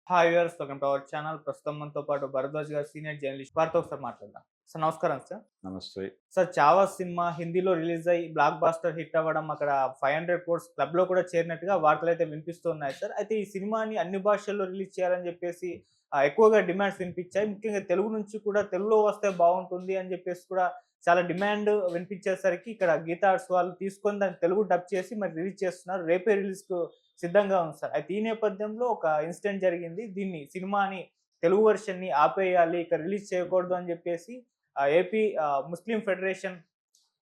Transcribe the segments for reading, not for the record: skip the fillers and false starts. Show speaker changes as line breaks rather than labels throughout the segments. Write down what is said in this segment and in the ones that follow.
Hi viewers, welcome to our channel. ప్రస్తుతం మనతో పాటు భరద్వాజ్ గారు, సీనియర్ జర్నలిస్ట్, వారితో ఒకసారి మాట్లాడదాం. సార్ నమస్కారం సార్.
నమస్తే.
సార్ 'చావా' సినిమా హిందీలో రిలీజ్ అయ్యి బ్లాక్ బాస్టర్ హిట్ అవ్వడం, అక్కడ 500 క్రోర్స్ క్లబ్‌లో కూడా చేరినట్టుగా వార్తలైతే వినిపిస్తూ ఉన్నాయి సార్. అయితే ఈ సినిమాని అన్ని భాషల్లో రిలీజ్ చేయాలని చెప్పేసి ఎక్కువగా డిమాండ్స్ వినిపించాయి. ముఖ్యంగా తెలుగు నుంచి కూడా తెలుగులో వస్తే బావుంటుంది అని చెప్పేసి కూడా చాలా డిమాండ్ వినిపించేసరికి ఇక్కడ గీతా ఆర్ట్స్ వాళ్ళు తీసుకొని దాన్ని తెలుగు డబ్ చేసి మరి రిలీజ్ చేస్తున్నారు. రేపే రిలీజ్‌కు సిద్ధంగా ఉంది సార్. అయితే ఈ నేపథ్యంలో ఒక ఇన్సిడెంట్ జరిగింది. సినిమాని తెలుగు వెర్షన్‌ని ఆపేయాలి, ఇక రిలీజ్ చేయకూడదు అని చెప్పేసి ఏపీ ముస్లిం ఫెడరేషన్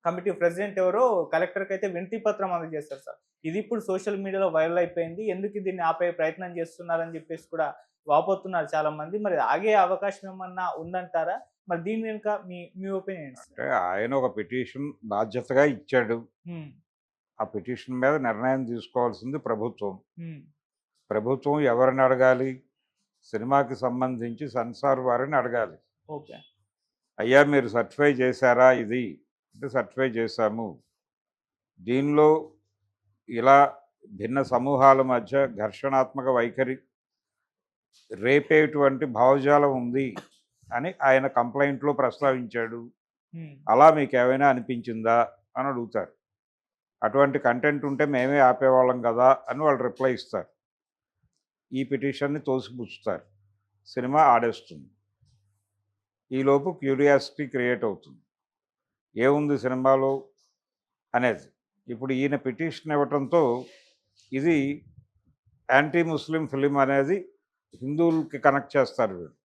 కమిటీ ప్రెసిడెంట్ ఎవరో కలెక్టర్‌కైతే వినతి పత్రం అందజేశారు సార్. ఇది ఇప్పుడు సోషల్ మీడియాలో వైరల్ అయిపోయింది. ఎందుకు దీన్ని ఆపే ప్రయత్నం చేస్తున్నారని చెప్పేసి కూడా వాపోతున్నారు చాలామంది. మరి ఆగే అవకాశం ఏమన్నా ఉందంటారా? మరి దీని వెనుక మీ మీ ఒపీనియన్ ఏంటి సార్?
అంటే ఆయన ఒక పిటిషన్ బాధ్యతగా ఇచ్చాడు.
హ్మ్.
ఆ పిటిషన్ మీద నిర్ణయం తీసుకోవాల్సింది ప్రభుత్వం.
హ్మ్.
ప్రభుత్వం ఎవరిని అడగాలి? సినిమాకి సంబంధించి సెన్సార్ వారిని అడగాలి.
ఓకే.
అయ్యా మీరు సర్టిఫై చేశారా ఇది? అంటే సర్టిఫై చేశాము. దీనిలో ఇలా భిన్న సమూహాల మధ్య ఘర్షణాత్మక వైఖరి రేపేటువంటి భావజాలం ఉంది అని ఆయన కంప్లైంట్‌లో ప్రస్తావించాడు.
హ్మ్.
అలా మీకేమైనా అనిపించిందా? అని అడుగుతారు. అటువంటి కంటెంట్ ఉంటే మేమే ఆపేవాళ్ళం కదా అని వాళ్ళు రిప్లై ఇస్తారు. ఈ పిటిషన్‌ని తోసిపుచ్చుతారు. సినిమా ఆడేస్తుంది. ఈలోపు క్యూరియాసిటీ క్రియేట్ అవుతుంది. ఏముంది సినిమాలో అనేది. ఇప్పుడు ఈయన పిటిషన్ ఇవ్వటంతో ఇది యాంటీ ముస్లిం ఫిలిం అనేది హిందువులకి కనెక్ట్ చేస్తారు వీళ్ళు.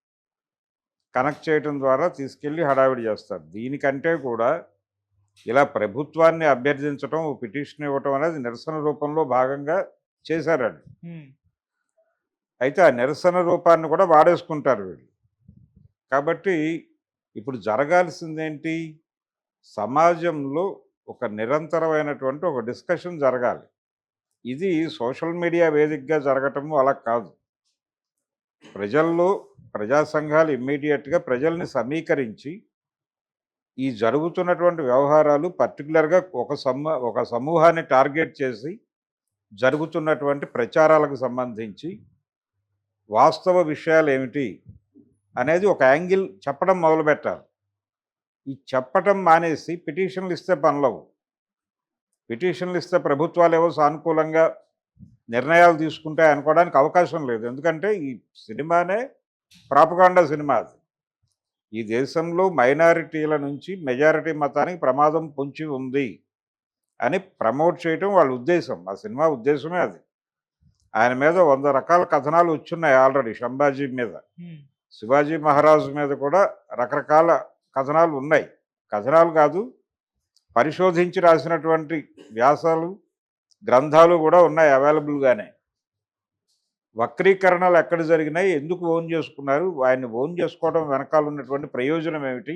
కనెక్ట్ చేయటం ద్వారా తీసుకెళ్ళి హడావిడి చేస్తారు. దీనికంటే కూడా ఇలా ప్రభుత్వాన్ని అభ్యర్థించటం, పిటిషన్ ఇవ్వటం అనేది నిరసన రూపంలో భాగంగా చేశారండి.
హ్మ్.
అయితే ఆ నిరసన రూపాన్ని కూడా వాడేసుకుంటారు వీళ్ళు. కాబట్టి ఇప్పుడు జరగాల్సిందేంటి? సమాజంలో ఒక నిరంతరమైనటువంటి ఒక డిస్కషన్ జరగాలి. ఇది సోషల్ మీడియా వేదికగా జరగటము అలా కాదు. ప్రజల్లో ప్రజా సంఘాలు ఇమ్మీడియట్‌గా ప్రజల్ని సమీకరించి ఈ జరుగుతున్నటువంటి వ్యవహారాలు పర్టిక్యులర్‌గా ఒక సమూహాన్ని టార్గెట్ చేసి జరుగుతున్నటువంటి ప్రచారాలకు సంబంధించి వాస్తవ విషయాలేమిటి అనేది ఒక యాంగిల్ చెప్పడం మొదలుపెట్టాలి. ఈ చెప్పటం మానేసి పిటిషన్లు ఇస్తే పనులవు. పిటిషన్లు ఇస్తే ప్రభుత్వాలేవో సానుకూలంగా నిర్ణయాలు తీసుకుంటాయి అనుకోవడానికి అవకాశం లేదు. ఎందుకంటే ఈ సినిమానే ప్రాపగాండా సినిమా అది. ఈ దేశంలో మైనారిటీల నుంచి మెజారిటీ మతానికి ప్రమాదం పొంచి ఉంది అని ప్రమోట్ చేయటం వాళ్ళ ఉద్దేశం. ఆ సినిమా ఉద్దేశమే అది. ఆయన మీద 100 రకాల కథనాలు వచ్చున్నాయి ఆల్రెడీ. సంభాజీ మీద,
హ్మ్.
శివాజీ మహారాజు మీద కూడా రకరకాల కథనాలు ఉన్నాయి. కథనాలు కాదు, పరిశోధించి రాసినటువంటి వ్యాసాలు, గ్రంథాలు కూడా ఉన్నాయి అవైలబుల్గానే. వక్రీకరణలు ఎక్కడ జరిగినాయి? ఎందుకు ఓన్ చేసుకున్నారు? ఆయన్ని ఓన్ చేసుకోవడం వెనకాల ఉన్నటువంటి ప్రయోజనం ఏమిటి?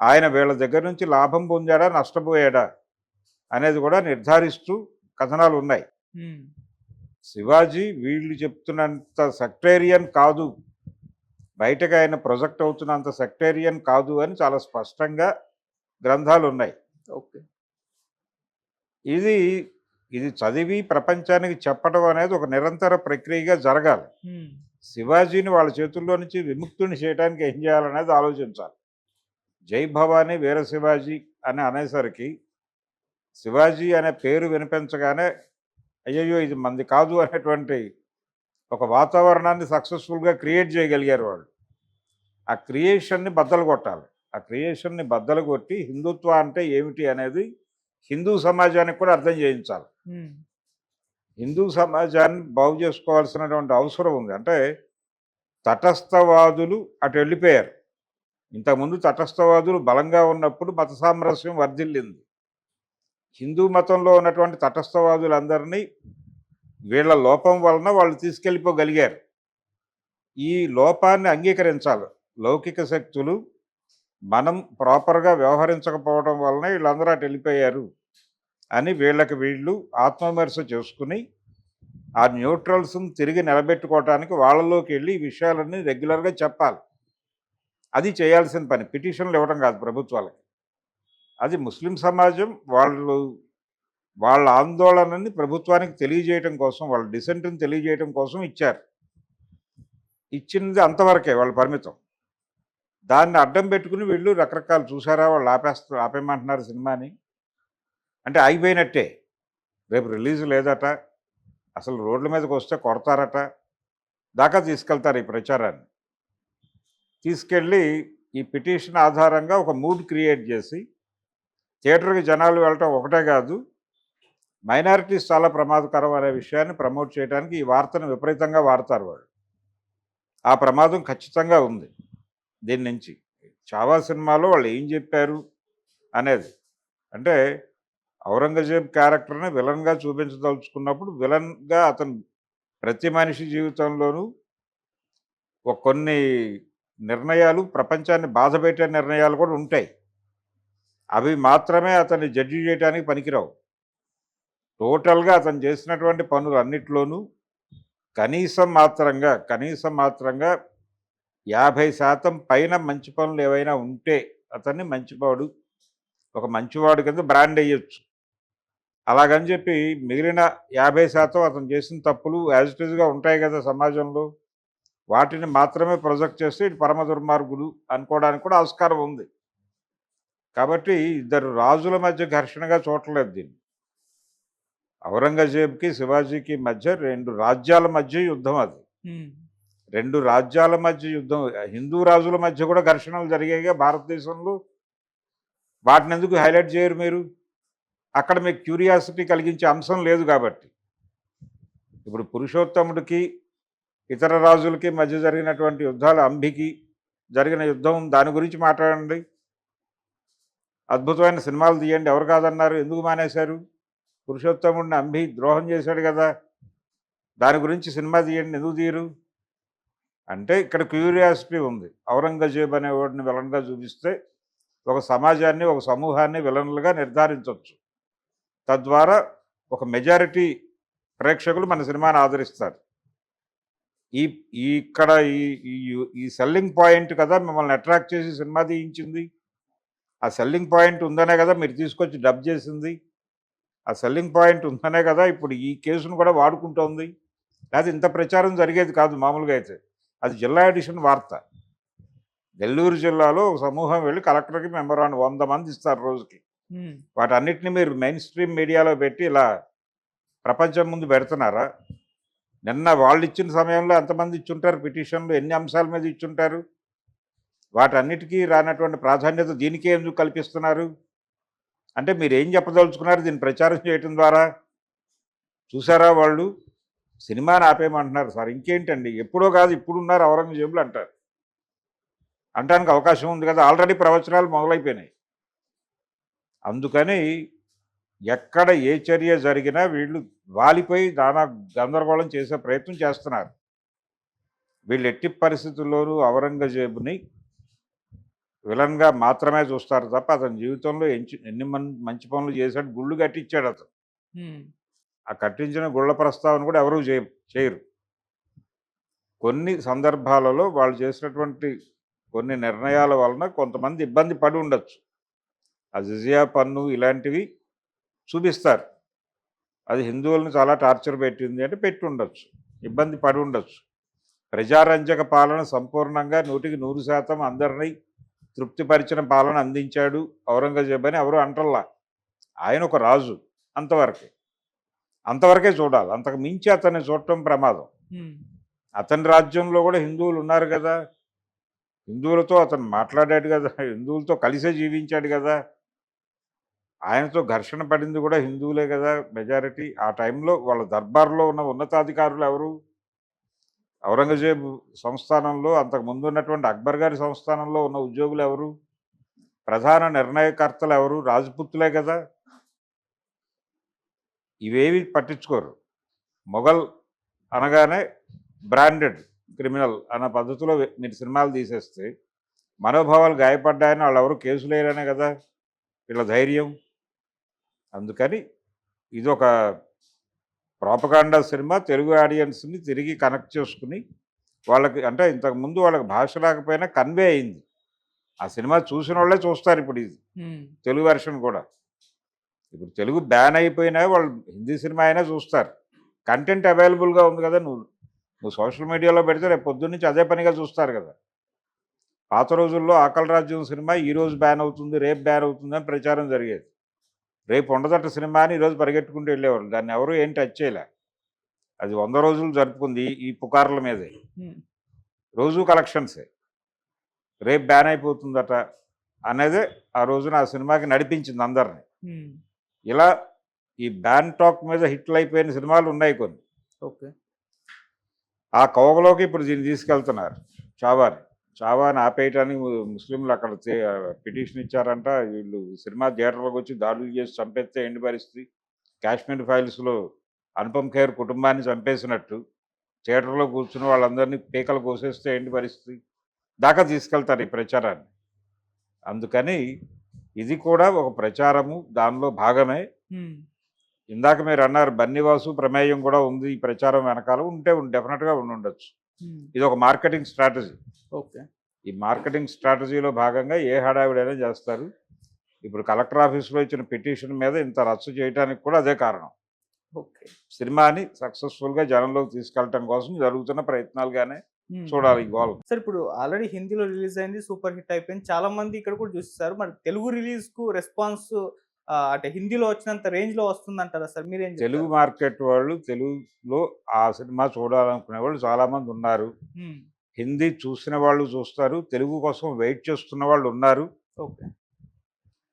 ఆయన వీళ్ళ దగ్గర నుంచి లాభం పొందాడా? నష్టపోయాడా? అనేది కూడా నిర్ధారిస్తూ కథనాలు ఉన్నాయి.
హ్మ్.
శివాజీ వీళ్ళు చెప్తున్నంత సెక్టేరియన్ కాదు, బయటకు ఆయన ప్రొజెక్ట్ అవుతున్నంత సెక్టేరియన్ కాదు అని చాలా స్పష్టంగా గ్రంథాలు ఉన్నాయి.
ఓకే.
ఇది ఇది చదివి ప్రపంచానికి చెప్పడం అనేది ఒక నిరంతర ప్రక్రియగా జరగాలి.
హ్మ్.
శివాజీని వాళ్ళ చేతుల్లో నుంచి విముక్తుని చేయడానికి ఏం చేయాలనేది ఆలోచించాలి. జై భవానీ వీర శివాజీ అని అనేసరికి శివాజీ అనే పేరు వినిపించగానే అయ్యయ్యో ఇది మంది కాదు అనేటువంటి ఒక వాతావరణాన్ని సక్సెస్ఫుల్గా క్రియేట్ చేయగలిగారు వాళ్ళు. ఆ క్రియేషన్ని బద్దలు కొట్టాలి. ఆ క్రియేషన్ని బద్దలు కొట్టి హిందుత్వ అంటే ఏమిటి అనేది హిందూ సమాజానికి కూడా అర్థం చేయించాలి.
హ్మ్.
హిందూ సమాజాన్ని బాగు చేసుకోవాల్సినటువంటి అవసరం ఉంది. అంటే తటస్థవాదులు అటు వెళ్ళిపోయారు. ఇంతకుముందు తటస్థవాదులు బలంగా ఉన్నప్పుడు మత సామరస్యం వర్ధిల్లింది. హిందూ మతంలో ఉన్నటువంటి తటస్థవాదులందరినీ వీళ్ళ లోపం వలన వాళ్ళు తీసుకెళ్ళిపోగలిగారు. ఈ లోపాన్ని అంగీకరించాలి. లౌకిక శక్తులు మనం ప్రాపర్గా వ్యవహరించకపోవడం వలన వీళ్ళందరూ అటు వెళ్ళిపోయారు అని వీళ్ళకి వీళ్ళు ఆత్మవిమర్శ చేసుకుని ఆ న్యూట్రల్స్ని తిరిగి నిలబెట్టుకోవటానికి వాళ్ళలోకి వెళ్ళి ఈ విషయాలన్నీ రెగ్యులర్గా చెప్పాలి. అది చేయాల్సిన పని. పిటిషన్లు ఇవ్వడం కాదు ప్రభుత్వాలకి. అది ముస్లిం సమాజం వాళ్ళ ఆందోళనని ప్రభుత్వానికి తెలియజేయటం కోసం, వాళ్ళ డిసెంట్ని తెలియజేయటం కోసం ఇచ్చారు. ఇచ్చింది అంతవరకే వాళ్ళ పరిమితం. దాన్ని అడ్డం పెట్టుకుని వీళ్ళు రకరకాలు చూసారా వాళ్ళు ఆపేయమంటున్నారు సినిమాని. అంటే ఆగిపోయినట్టే. రేపు రిలీజ్ లేదట, అసలు రోడ్ల మీదకి వస్తే కొడతారట దాకా తీసుకెళ్తారు ఈ ప్రచారాన్ని. తీసుకెళ్ళి ఈ పిటిషన్ ఆధారంగా ఒక మూడ్ క్రియేట్ చేసి థియేటర్కి జనాలు వెళ్ళటం ఒకటే కాదు, మైనారిటీస్ చాలా ప్రమాదకరం అనే విషయాన్ని ప్రమోట్ చేయడానికి ఈ వార్తను విపరీతంగా వాడతారు వాళ్ళు. ఆ ప్రమాదం ఖచ్చితంగా ఉంది దీని నుంచి. చావా సినిమాలో వాళ్ళు ఏం చెప్పారు అనేది, అంటే ఔరంగజేబ్ క్యారెక్టర్ని విలన్గా చూపించదలుచుకున్నప్పుడు విలన్గా అతను ప్రతి మనిషి జీవితంలోనూ కొన్ని నిర్ణయాలు, ప్రపంచాన్ని బాధపెట్టే నిర్ణయాలు కూడా ఉంటాయి. అవి మాత్రమే అతన్ని జడ్జి చేయడానికి పనికిరావు. టోటల్గా అతను చేసినటువంటి పనులు అన్నిట్లోనూ కనీసం మాత్రంగా 50% పైన మంచి పనులు ఏవైనా ఉంటే అతన్ని మంచివాడు, ఒక మంచివాడు కింద బ్రాండ్ అయ్యొచ్చు. అలాగని చెప్పి మిగిలిన 50% అతను చేసిన తప్పులు యాజ్ ఇట్ ఈజ్గా ఉంటాయి కదా సమాజంలో, వాటిని మాత్రమే ప్రొజెక్ట్ చేస్తే ఇటు పరమ దుర్మార్గుడు అనుకోవడానికి కూడా ఆస్కారం ఉంది. కాబట్టి ఇద్దరు రాజుల మధ్య ఘర్షణగా చూడలేదు దీన్ని. ఔరంగజేబ్కి శివాజీకి మధ్య 2 రాజ్యాల మధ్య యుద్ధం అది. 2 రాజ్యాల మధ్య యుద్ధం. హిందూ రాజుల మధ్య కూడా ఘర్షణలు జరిగాయిగా భారతదేశంలో. వాటిని ఎందుకు హైలైట్ చేయరు మీరు? అక్కడ మీకు క్యూరియాసిటీ కలిగించే అంశం లేదు కాబట్టి. ఇప్పుడు పురుషోత్తముడికి ఇతర రాజులకి మధ్య జరిగినటువంటి యుద్ధాలు, అంబికి జరిగిన యుద్ధం, దాని గురించి మాట్లాడండి. అద్భుతమైన సినిమాలు తీయండి, ఎవరు కాదన్నారు? ఎందుకు మానేశారు? పురుషోత్తముడిని అంబి ద్రోహం చేశాడు కదా, దాని గురించి సినిమా తీయండి, ఎందుకు తీయరు? అంటే ఇక్కడ క్యూరియాసిటీ ఉంది. ఔరంగజేబ్ అనే వాడిని విలన్గా చూపిస్తే ఒక సమాజాన్ని, ఒక సమూహాన్ని విలన్లుగా నిర్ధారించవచ్చు. తద్వారా ఒక మెజారిటీ ప్రేక్షకులు మన సినిమాని ఆదరిస్తారు. ఈ ఇక్కడ ఈ సెల్లింగ్ పాయింట్ కదా మిమ్మల్ని అట్రాక్ట్ చేసి సినిమా తీయించింది. ఆ సెల్లింగ్ పాయింట్ ఉందనే కదా మీరు తీసుకొచ్చి డబ్ చేసింది. ఆ సెల్లింగ్ పాయింట్ ఉందనే కదా ఇప్పుడు ఈ కేసును కూడా వాడుకుంటోంది. లేకపోతే ఇంత ప్రచారం జరిగేది కాదు మామూలుగా అయితే. అది జిల్లా ఎడిషన్ వార్త. నెల్లూరు జిల్లాలో ఒక సమూహం వెళ్ళి కలెక్టర్కి మెమోరాండం 100 మంది ఇస్తారు రోజుకి. వాటన్నిటిని మీరు మెయిన్ స్ట్రీమ్ మీడియాలో పెట్టి ఇలా ప్రపంచం ముందు పెడుతున్నారా? నిన్న వాళ్ళు ఇచ్చిన సమయంలో ఎంతమంది ఇచ్చుంటారు పిటిషన్లు, ఎన్ని అంశాల మీద ఇచ్చుంటారు? వాటన్నిటికీ రానటువంటి ప్రాధాన్యత దీనికే ఎందుకు కల్పిస్తున్నారు? అంటే మీరు ఏం చెప్పదలుచుకున్నారు దీన్ని ప్రచారం చేయటం ద్వారా? చూసారా, వాళ్ళు సినిమాని ఆపేయమంటున్నారు సార్. ఇంకేంటండి, ఎప్పుడో కాదు ఇప్పుడున్నారు ఔరంగజేబులు అంటారు. అనడానికి అవకాశం ఉంది కదా, ఆల్రెడీ ప్రవచనాలు మొదలైపోయినాయి. అందుకని ఎక్కడ ఏ చర్య జరిగినా వీళ్ళు వాలిపోయి నానా గందరగోళం చేసే ప్రయత్నం చేస్తున్నారు. వీళ్ళు ఎట్టి పరిస్థితుల్లోనూ ఔరంగజేబుని విలన్గా మాత్రమే చూస్తారు తప్ప అతని జీవితంలో ఎన్ని మంచి పనులు చేశాడు. గుళ్ళు కట్టించాడు అతను. ఆ కట్టించిన గుళ్ళ ప్రస్తావన కూడా ఎవరూ చేయరు. కొన్ని సందర్భాలలో వాళ్ళు చేసినటువంటి కొన్ని నిర్ణయాల వలన కొంతమంది ఇబ్బంది పడి ఉండొచ్చు. ఆ జిజియా పన్ను ఇలాంటివి చూపిస్తారు. అది హిందువులను చాలా టార్చర్ పెట్టింది అంటే పెట్టి ఉండొచ్చు, ఇబ్బంది పడి ఉండొచ్చు. ప్రజారంజక పాలన సంపూర్ణంగా 100% అందరినీ తృప్తిపరిచిన పాలన అందించాడు ఔరంగజేబ్ అని ఎవరు అంటల్లా. ఆయన ఒక రాజు, అంతవరకే చూడాలి. అంతకు మించి అతన్ని చూడటం ప్రమాదం. అతని రాజ్యంలో కూడా హిందువులు ఉన్నారు కదా, హిందువులతో అతను మాట్లాడాడు కదా, హిందువులతో కలిసే జీవించాడు కదా, ఆయనతో ఘర్షణ పడింది కూడా హిందువులే కదా మెజారిటీ. ఆ టైంలో వాళ్ళ దర్బార్లో ఉన్న ఉన్నతాధికారులు ఎవరు? ఔరంగజేబ్ సంస్థానంలో అంతకు ముందు ఉన్నటువంటి అక్బర్ గారి సంస్థానంలో ఉన్న ఉద్యోగులు ఎవరు? ప్రధాన నిర్ణయకర్తలు ఎవరు? రాజపుత్తులే కదా. ఇవేవి పట్టించుకోరు. మొఘల్ అనగానే బ్రాండెడ్ క్రిమినల్ అన్న పద్ధతిలో మీరు సినిమాలు తీసేస్తే మనోభావాలు గాయపడ్డాయని వాళ్ళు ఎవరు కేసులు వేయరనే కదా వీళ్ళ ధైర్యం. అందుకని ఇది ఒక ప్రాపగాండా సినిమా. తెలుగు ఆడియన్స్ని తిరిగి కనెక్ట్ చేసుకుని వాళ్ళకి, అంటే ఇంతకుముందు వాళ్ళకి భాష లేకపోయినా కన్వే అయింది. ఆ సినిమా చూసిన వాళ్ళే చూస్తారు ఇప్పుడు ఇది తెలుగు వెర్షన్ కూడా. ఇప్పుడు తెలుగు బ్యాన్ అయిపోయినా వాళ్ళు హిందీ సినిమా అయినా చూస్తారు. కంటెంట్ అవైలబుల్గా ఉంది కదా. నువ్వు నువ్వు సోషల్ మీడియాలో పెడితే రేపు పొద్దున్నుంచి అదే పనిగా చూస్తారు కదా. పాత రోజుల్లో ఆకలి రాజ్యం సినిమా ఈరోజు బ్యాన్ అవుతుంది, రేపు బ్యాన్ అవుతుంది అని ప్రచారం జరిగేది. రేపు ఉండదట సినిమా అని ఈరోజు పరిగెట్టుకుంటూ వెళ్ళేవారు. దాన్ని ఎవరు ఏం టచ్ చేయలే. అది 100 రోజులు జరుపుకుంది ఈ పుకార్ల మీదే. రోజు కలెక్షన్సే. రేపు బ్యాన్ అయిపోతుందట అనేదే ఆ రోజున ఆ సినిమాకి నడిపించింది అందరిని. ఇలా ఈ బ్యాన్ టాక్ మీద హిట్లు అయిపోయిన సినిమాలు ఉన్నాయి కొన్ని.
ఓకే.
ఆ కోవలోకి ఇప్పుడు దీన్ని తీసుకెళ్తున్నారు చావాని. చావాని ఆపేయటానికి ముస్లింలు అక్కడ పిటిషన్ ఇచ్చారంట. వీళ్ళు సినిమా థియేటర్లోకి వచ్చి దాడులు చేసి చంపేస్తే ఏంటి పరిస్థితి? కాశ్మీర్ ఫైల్స్లో అనుపమ్ ఖేర్ కుటుంబాన్ని చంపేసినట్టు థియేటర్లో కూర్చుని వాళ్ళందరినీ పీకలు కోసేస్తే ఏంటి పరిస్థితి దాకా తీసుకెళ్తారు ఈ ప్రచారాన్ని. అందుకని ఇది కూడా ఒక ప్రచారము, దానిలో భాగమే. ఇందాక మీరు అన్నారు బన్నీవాసు ప్రమేయం కూడా ఉంది ఈ ప్రచారం వెనకాల. ఉంటే డెఫినెట్గా ఉండొచ్చు. ఇది ఒక మార్కెటింగ్ స్ట్రాటజీ.
ఓకే.
ఈ మార్కెటింగ్ స్ట్రాటజీలో భాగంగా ఏ హడావిడైనా చేస్తారు. ఇప్పుడు కలెక్టర్ ఆఫీస్లో ఇచ్చిన పిటిషన్ మీద ఇంత రచ్చ చేయడానికి కూడా అదే కారణం.
ఓకే.
సినిమాని సక్సెస్ఫుల్గా జనంలోకి తీసుకెళ్ళటం కోసం జరుగుతున్న ప్రయత్నాలుగానే చూడాలి ఈ గోల్.
సార్ ఇప్పుడు ఆల్రెడీ హిందీలో రిలీజ్ అయింది, సూపర్ హిట్ అయిపోయింది, చాలా మంది ఇక్కడ కూడా చూస్తారు. మరి తెలుగు రిలీజ్ కు రెస్పాన్స్ అంటే హిందీలో వచ్చినంత రేంజ్ లో వస్తుందంటారా సార్? మీరేం
తెలుగు మార్కెట్ వాళ్ళు తెలుగులో ఆ సినిమా చూడాలనుకునే వాళ్ళు చాలా మంది ఉన్నారు. హిందీ చూసిన వాళ్ళు చూస్తారు, తెలుగు కోసం వెయిట్ చేస్తున్న వాళ్ళు ఉన్నారు.
ఓకే.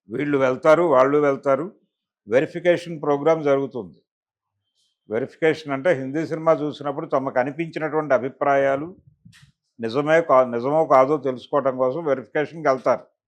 వీళ్ళు వెళ్తారు, వాళ్ళు వెళ్తారు. వెరిఫికేషన్ ప్రోగ్రామ్ జరుగుతుంది. వెరిఫికేషన్ అంటే హిందీ సినిమా చూసినప్పుడు తమకు అనిపించినటువంటి అభిప్రాయాలు నిజమో కాదో తెలుసుకోవడం కోసం వెరిఫికేషన్కి వెళ్తారు.